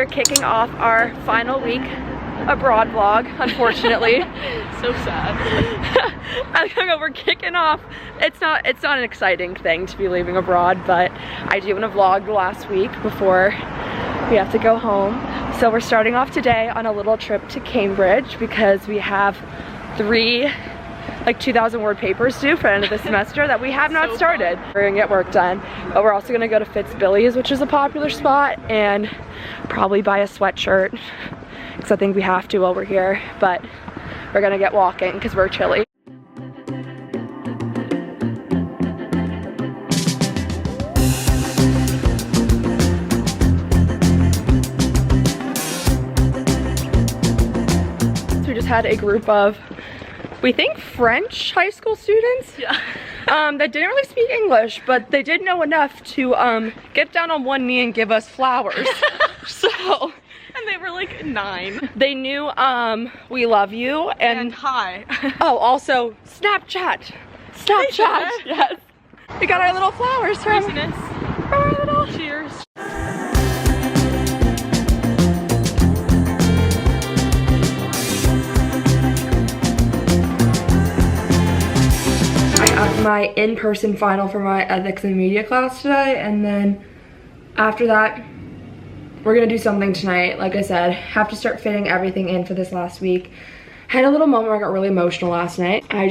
we're kicking off our final week abroad vlog, unfortunately. So sad. I don't know, we're kicking off. It's not an exciting thing to be leaving abroad, but I do want to vlog the last week before we have to go home. So we're starting off today on a little trip to Cambridge because we have 3 like 2,000 word papers due for the end of the semester that we have not started. We're gonna get work done, but we're also gonna go to Fitzbilly's, which is a popular spot, and probably buy a sweatshirt because I think we have to while we're here, but we're gonna get walking because we're chilly. So we just had a group of, we think, French high school students, Yeah. that didn't really speak English, but they did know enough to get down on one knee and give us flowers. So, And they were like 9. they knew we love you and hi. oh, also Snapchat. Yes. We got our little flowers from Craziness. our little. Cheers. I have my in-person final for my ethics and media class today, and then after that we're gonna do something tonight. Like I said, have to start fitting everything in for this last week. Had a little moment where I got really emotional last night. I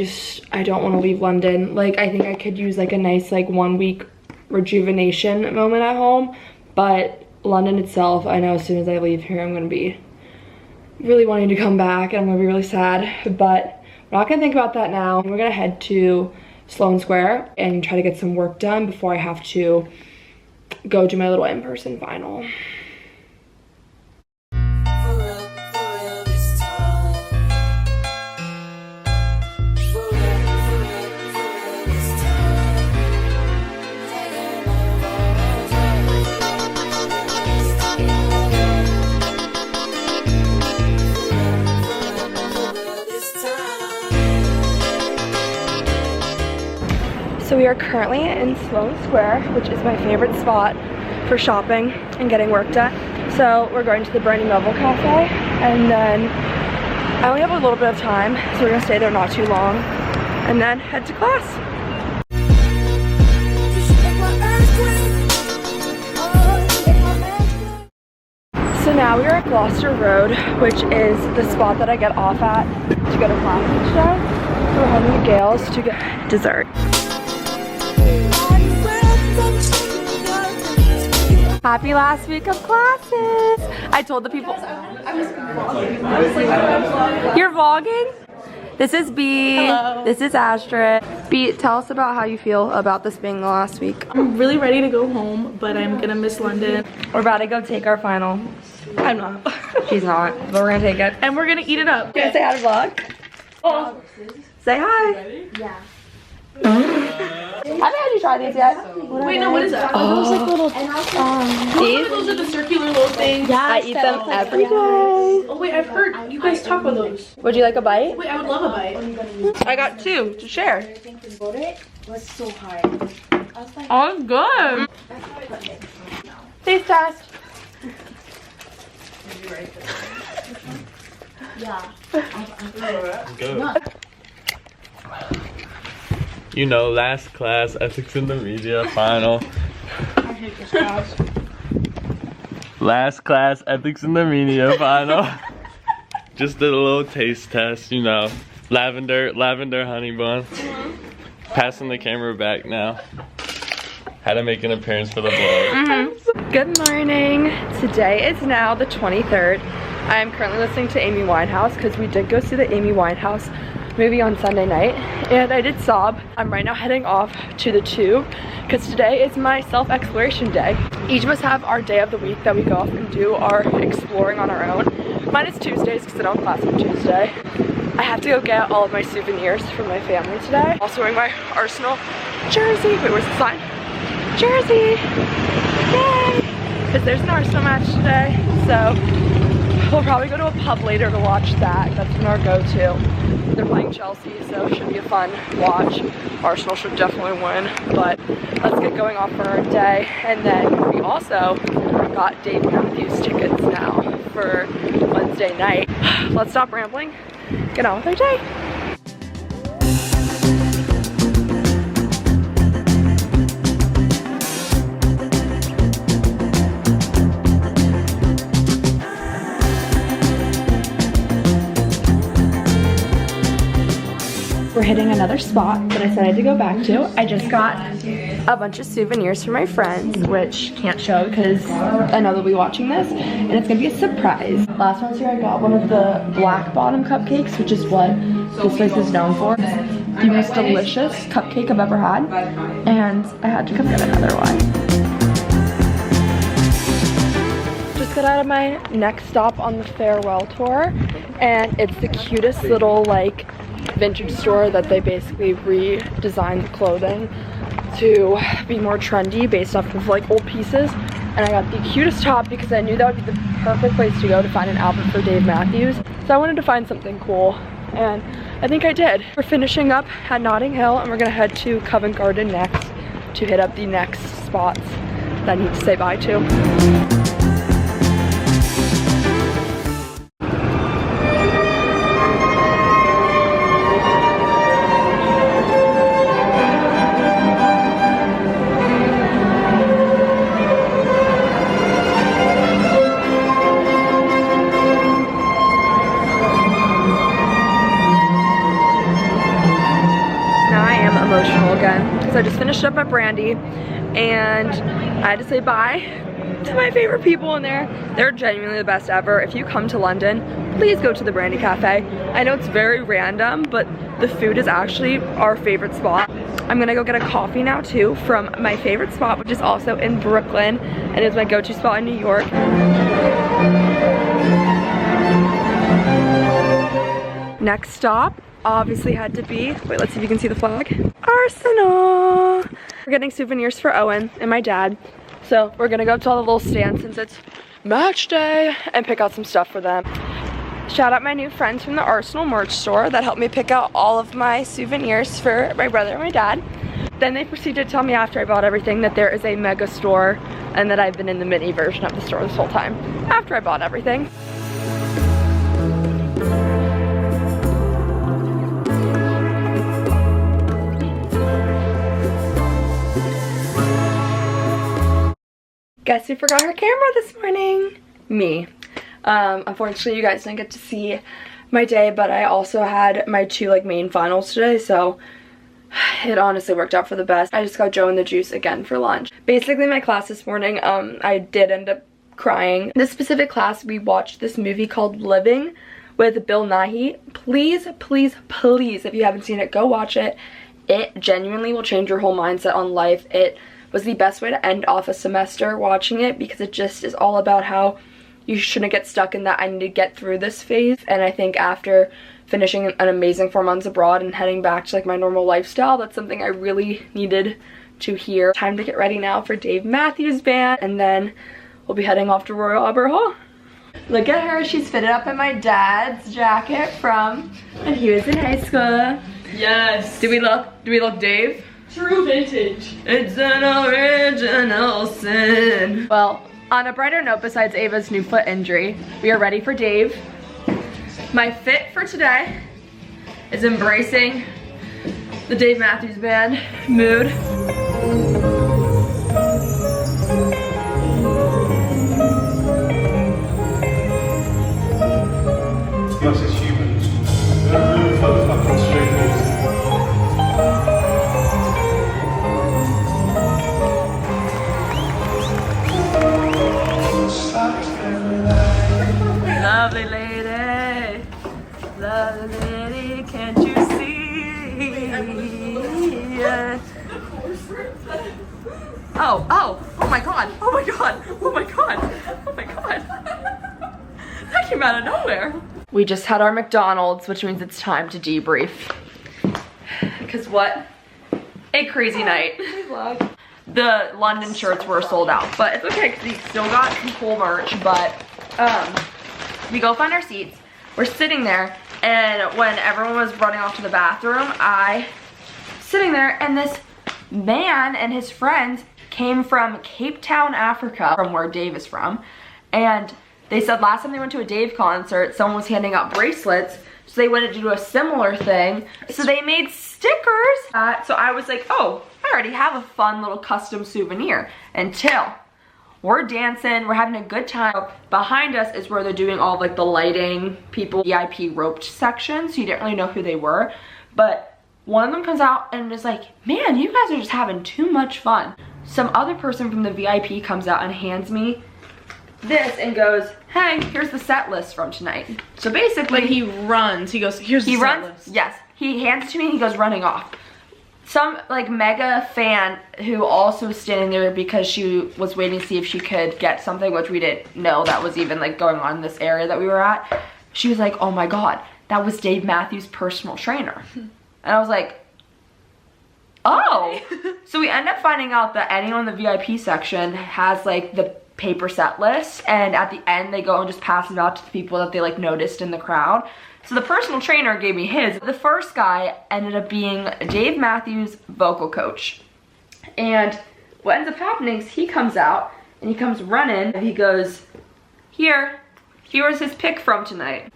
don't want to leave London. Like, I think I could use like a nice like 1 week rejuvenation moment at home, but London itself, I know as soon as I leave here I'm gonna be really wanting to come back and I'm gonna be really sad, but we're not gonna think about that now. We're gonna head to Sloane Square and try to get some work done before I have to go do my little in-person final. So we are currently in Sloane Square, which is my favorite spot for shopping and getting work done. So we're going to the Brandy Melville Cafe, and then I only have a little bit of time, so we're gonna stay there not too long, and then head to class. So now we are at Gloucester Road, which is the spot that I get off at to go to class each day. So we're heading to Gale's to get dessert. Happy last week of classes. I told the people. I was vlogging. You're vlogging? This is B. Hello. This is Astrid. B, tell us about how you feel about this being the last week. I'm really ready to go home, but I'm gonna miss London. We're about to go take our final. I'm not. She's not, but we're gonna take it. And we're gonna eat it up. You gonna say hi to vlog? Oh. Say hi. Yeah. I haven't had you try these yet. Wait, no, what is that? Oh, those like little these? Those are the circular little things. Yeah, I eat them every day. Oh wait, I've heard you guys talk about those. Would you like a bite? Wait, I would love a bite. I got 2 to share. It was so hard. I was like, Oh, it's good. Taste test. yeah. Good. You know, last class, ethics in the media final. I hate this class. Last class, ethics in the media final. Just did a little taste test, you know. Lavender honey bun. Passing the camera back now. Had to make an appearance for the vlog. Good morning. Today is now the 23rd. I am currently listening to Amy Winehouse because we did go see the Amy Winehouse movie on Sunday night, and I did sob. I'm right now heading off to the 2 because today is my self-exploration day. Each of us have our day of the week that we go off and do our exploring on our own. Mine is Tuesdays because I don't have class on Tuesday. I have to go get all of my souvenirs from my family today. Also wearing my Arsenal jersey. Wait, where's the sign? Jersey! Yay! Because there's an Arsenal match today, so we'll probably go to a pub later to watch that. That's been our go-to. They're playing Chelsea, so it should be a fun watch. Arsenal should definitely win, but let's get going off for our day. And then we also got Dave Matthews tickets now. for Wednesday night. Let's stop rambling, get on with our day. We're hitting another spot that I said I had to go back to. I just got a bunch of souvenirs for my friends, which can't show because I know they'll be watching this, and it's gonna be a surprise. Last Wednesday I got one of the black bottom cupcakes, which is what this place is known for. The most delicious cupcake I've ever had, and I had to come get another one. Just got out of my next stop on the farewell tour, and it's the cutest little like vintage store that they basically redesigned the clothing to be more trendy based off of like old pieces. And I got the cutest top because I knew that would be the perfect place to go to find an outfit for Dave Matthews. So I wanted to find something cool, and I think I did. We're finishing up at Notting Hill, and we're gonna head to Covent Garden next to hit up the next spots that I need to say bye to. Emotional again because I just finished up at Brandy and I had to say bye to my favorite people in there. They're genuinely the best ever. If you come to London, please go to the Brandy Cafe. I know it's very random, but the food is actually our favorite spot. I'm gonna go get a coffee now too from my favorite spot, which is also in Brooklyn and is my go-to spot in New York. Next stop obviously had to be, wait, let's see if you can see the flag, Arsenal. We're getting souvenirs for Owen and my dad, so we're gonna go to all the little stands since it's match day and pick out some stuff for them. Shout out my new friends from the Arsenal merch store that helped me pick out all of my souvenirs for my brother and my dad. Then they proceeded to tell me after I bought everything that there is a mega store and that I've been in the mini version of the store this whole time after I bought everything. Guess who forgot her camera this morning? Me. Unfortunately, you guys didn't get to see my day, but I also had my two like main finals today, so it honestly worked out for the best. I just got Joe and the juice again for lunch. Basically, my class this morning, I did end up crying. This specific class, we watched this movie called Living with Bill Nighy. Please, please, please, if you haven't seen it, go watch it. It genuinely will change your whole mindset on life. It was the best way to end off a semester watching it because it just is all about how you shouldn't get stuck in that I need to get through this phase. And I think after finishing an amazing 4 months abroad and heading back to like my normal lifestyle, that's something I really needed to hear. Time to get ready now for Dave Matthews Band, and then we'll be heading off to Royal Albert Hall. Look at her, she's fitted up in my dad's jacket from when he was in high school. Yes. Do we look Dave? True vintage. It's an original sin. Well, on a brighter note, besides Ava's new foot injury, we are ready for Dave. My fit for today is embracing the Dave Matthews Band mood. Us as humans, we're really fucking straight. Lovely lady, can't you see? Oh my god, oh my god, oh my god, oh my god. That came out of nowhere. We just had our McDonald's, which means it's time to debrief. Because what a crazy night. The London shirts were sold out, but it's okay because we still got some cool merch. But we go find our seats. We're sitting there, and when everyone was running off to the bathroom, I sitting there, and this man and his friends came from Cape Town, Africa, from where Dave is from, and they said last time they went to a Dave concert, someone was handing out bracelets, so they wanted to do a similar thing. So they made stickers. So I was like, oh, I already have a fun little custom souvenir. Until we're dancing, we're having a good time. Behind us is where they're doing all like the lighting, people, VIP roped section, so you didn't really know who they were. But one of them comes out and is like, man, you guys are just having too much fun. Some other person from the VIP comes out and hands me this and goes, hey, here's the set list from tonight. So basically, Like he runs, he goes, here's the set list. Yes, he hands it to me and he goes running off. Some like mega fan who also was standing there because she was waiting to see if she could get something, which we didn't know that was even like going on in this area that we were at. She was like, oh my God, that was Dave Matthews' personal trainer. And I was like, oh. So we end up finding out that anyone in the VIP section has like the paper set list, and at the end they go and just pass it out to the people that they like noticed in the crowd. So the personal trainer gave me his. The first guy ended up being Dave Matthews' vocal coach. And what ends up happening is he comes out and he comes running and he goes, here's his pick from tonight.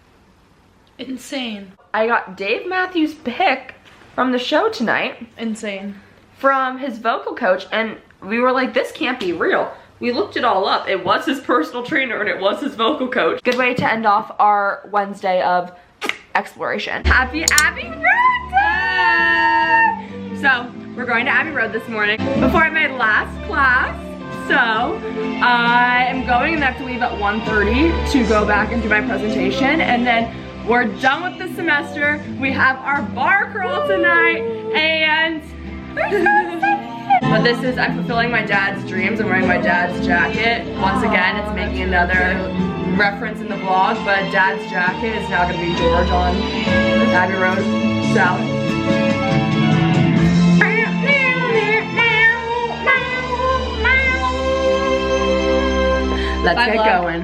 Insane. I got Dave Matthews' pick from the show tonight. Insane. From his vocal coach, and we were like, this can't be real. We looked it all up. It was his personal trainer and it was his vocal coach. Good way to end off our Wednesday of exploration. Happy Abbey Road Day! So, we're going to Abbey Road this morning before I have my last class. So, I am going and I have to leave at 1:30 to go back and do my presentation, and then we're done with the semester. We have our bar crawl tonight, and but this is, I'm fulfilling my dad's dreams. I'm wearing my dad's jacket. Once again, it's making another reference in the vlog, but dad's jacket is now gonna be George on Abbey Road salad. Let's get going.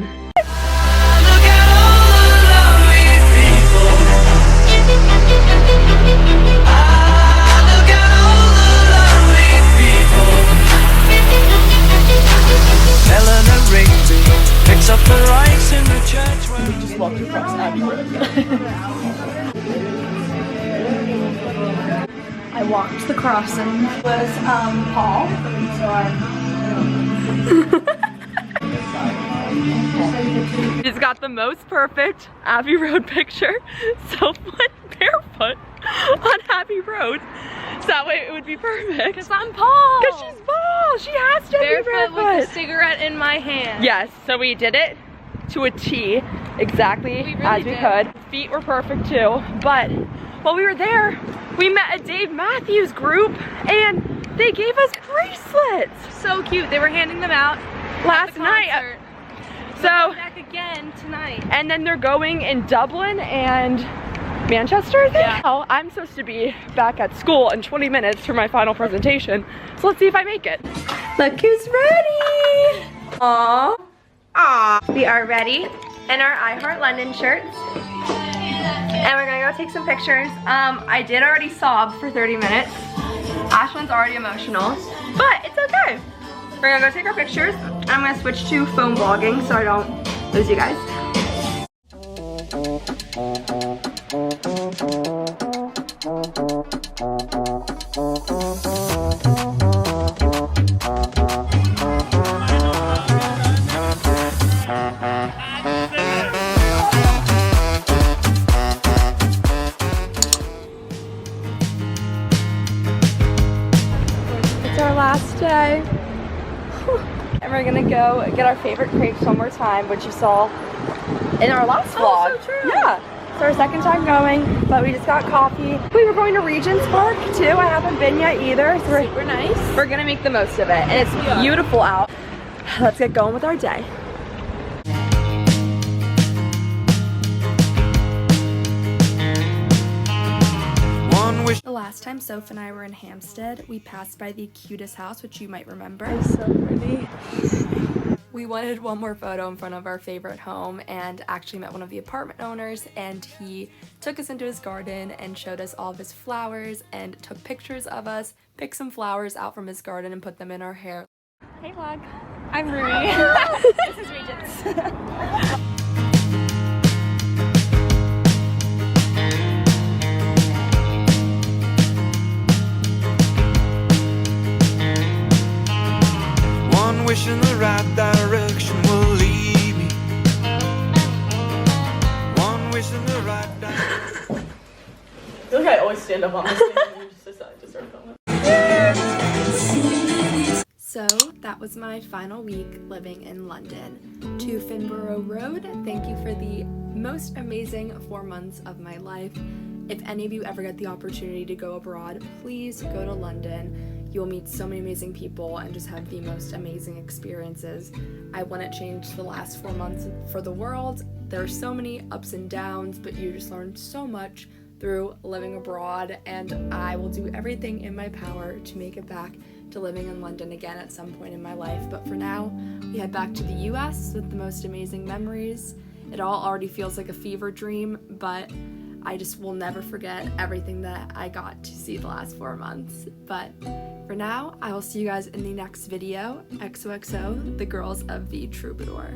Eleanor Rigby picks up the rice in the church where we Just walked across Abbey Road. I walked the crossing. Was Paul. So he's got the most perfect Abbey Road picture. So fun barefoot on Abbey Road. So that way it would be perfect. Because I'm Paul. Because she's Paul. She has to be barefoot. With a cigarette in my hand. Yes, so we did it to a T, exactly as we could. Feet were perfect too, but while we were there, we met a Dave Matthews group and they gave us bracelets. So cute. They were handing them out last night. So back again tonight. And then they're going in Dublin and Manchester, I think? Yeah. Oh, I'm supposed to be back at school in 20 minutes for my final presentation. So let's see if I make it. Look who's ready! Aww. Aww. We are ready in our I Heart London shirts. And we're gonna go take some pictures. I did already sob for 30 minutes. Ashlyn's already emotional, but it's okay. We're gonna go take our pictures. I'm gonna switch to phone vlogging so I don't lose you guys. It's our last day. And we're gonna go get our favorite crepes one more time, which you saw in our last vlog. So true. Yeah. It's our second time going, but we just got coffee. We were going to Regent's Park too. I haven't been yet either. So Super nice. We're gonna make the most of it. And it's beautiful out. Let's get going with our day. The last time Soph and I were in Hampstead, we passed by the cutest house, which you might remember. It's so pretty. We wanted one more photo in front of our favorite home and actually met one of the apartment owners, and he took us into his garden and showed us all of his flowers and took pictures of us, picked some flowers out from his garden and put them in our hair. Hey vlog. I'm Rui. This is Regents. One wish in the right direction will lead me. One wish in the right direction. I feel like I always stand up on this thing and you just decide to start filming. So that was my final week living in London. To Finborough Road, thank you for the most amazing 4 months of my life. If any of you ever get the opportunity to go abroad, please go to London. You'll meet so many amazing people and just have the most amazing experiences. I wouldn't change the last 4 months for the world. There are so many ups and downs, but you just learn so much through living abroad, and I will do everything in my power to make it back to living in London again at some point in my life. But for now, we head back to the US with the most amazing memories. It all already feels like a fever dream, but I just will never forget everything that I got to see the last 4 months. But for now, I will see you guys in the next video. XOXO, the girls of the Troubadour.